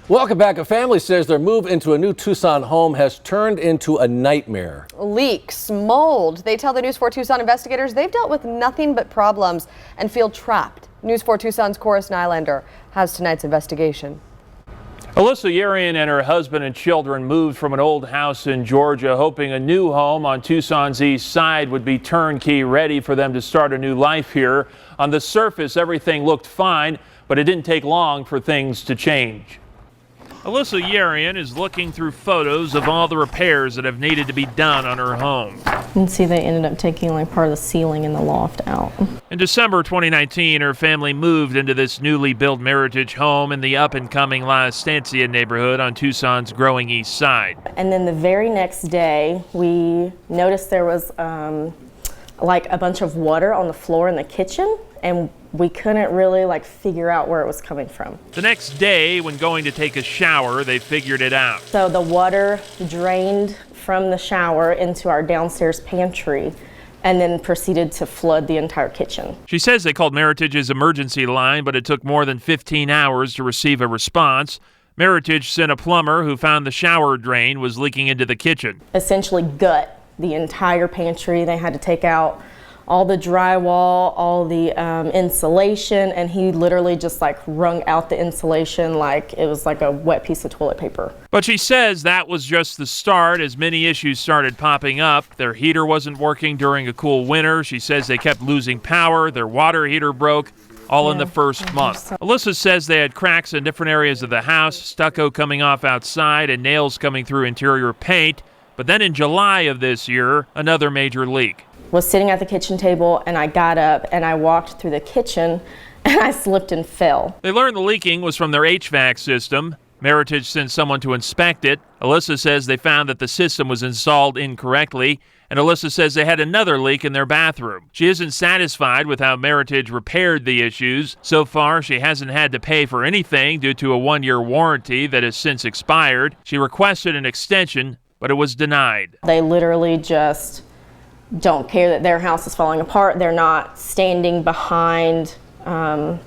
Welcome back. A family says their move into a new Tucson home has turned into a nightmare. Leaks, mold. They tell the News 4 Tucson investigators they've dealt with nothing but problems and feel trapped. News 4 Tucson's Chorus Nylander has tonight's investigation. Alyssa Yarian and her husband and children moved from an old house in Georgia, hoping a new home on Tucson's east side would be turnkey ready for them to start a new life here. On the surface, everything looked fine, but it didn't take long for things to change. Alyssa Yarian is looking through photos of all the repairs that have needed to be done on her home. You can see they ended up taking like part of the ceiling in the loft out. In December 2019, her family moved into this newly built Meritage home in the up-and-coming La Estancia neighborhood on Tucson's growing east side. And then the very next day, we noticed there was like a bunch of water on the floor in the kitchen, and we couldn't really figure out where it was coming from. The next day, when going to take a shower, they figured it out. So the water drained from the shower into our downstairs pantry and then proceeded to flood the entire kitchen. She says they called Meritage's emergency line, but it took more than 15 hours to receive a response. Meritage sent a plumber who found the shower drain was leaking into the kitchen. Essentially gut the entire pantry. They had to take out all the drywall, all the insulation, and he literally just wrung out the insulation like it was like a wet piece of toilet paper. But she says that was just the start as many issues started popping up. Their heater wasn't working during a cool winter. She says they kept losing power. Their water heater broke, all in the first month. Alyssa says they had cracks in different areas of the house, stucco coming off outside, and nails coming through interior paint. But then in July of this year, another major leak. Was sitting at the kitchen table, and I got up and I walked through the kitchen and I slipped and fell. They learned the leaking was from their HVAC system. Meritage sent someone to inspect it. Alyssa says they found that the system was installed incorrectly, and Alyssa says they had another leak in their bathroom. She isn't satisfied with how Meritage repaired the issues. So far, she hasn't had to pay for anything due to a one-year warranty that has since expired. She requested an extension, but it was denied. They literally just don't care that their house is falling apart. They're not standing behind their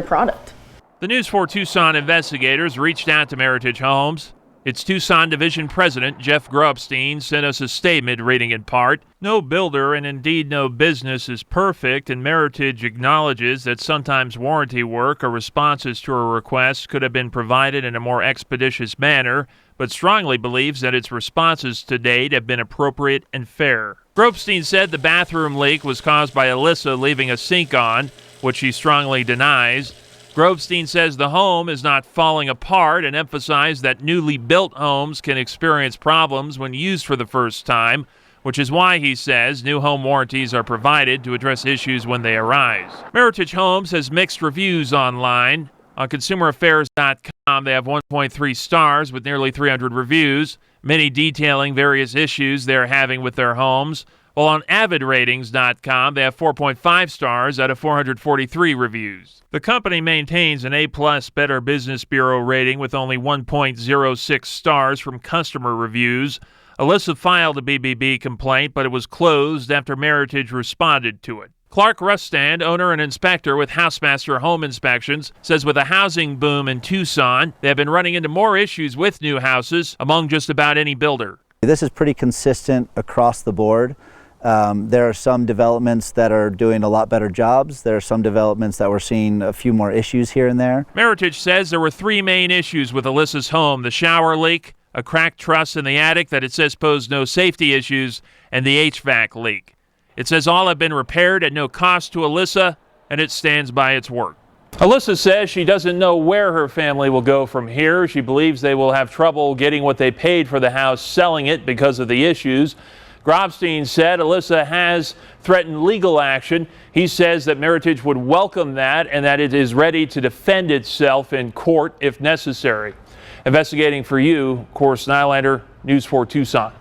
product. The News 4 Tucson investigators reached out to Meritage Homes. Its Tucson Division President, Jeff Grobstein, sent us a statement reading in part, "No builder and indeed no business is perfect, and Meritage acknowledges that sometimes warranty work or responses to a request could have been provided in a more expeditious manner, but strongly believes that its responses to date have been appropriate and fair." Grobstein said the bathroom leak was caused by Alyssa leaving a sink on, which she strongly denies. Grobstein says the home is not falling apart and emphasized that newly built homes can experience problems when used for the first time, which is why he says new home warranties are provided to address issues when they arise. Meritage Homes has mixed reviews online. On consumeraffairs.com, they have 1.3 stars with nearly 300 reviews, many detailing various issues they're having with their homes. While on avidratings.com, they have 4.5 stars out of 443 reviews. The company maintains an A+ Better Business Bureau rating with only 1.06 stars from customer reviews. Alyssa filed a BBB complaint, but it was closed after Meritage responded to it. Clark Rustand, owner and inspector with Housemaster Home Inspections, says with a housing boom in Tucson, they have been running into more issues with new houses among just about any builder. This is pretty consistent across the board. There are some developments that are doing a lot better jobs. There are some developments that we're seeing a few more issues here and there. Meritage says there were three main issues with Alyssa's home: the shower leak, a cracked truss in the attic that it says posed no safety issues, and the HVAC leak. It says all have been repaired at no cost to Alyssa, and it stands by its word. Alyssa says she doesn't know where her family will go from here. She believes they will have trouble getting what they paid for the house, selling it because of the issues. Grobstein said Alyssa has threatened legal action. He says that Meritage would welcome that and that it is ready to defend itself in court if necessary. Investigating for you, Chorus Nylander, News 4 Tucson.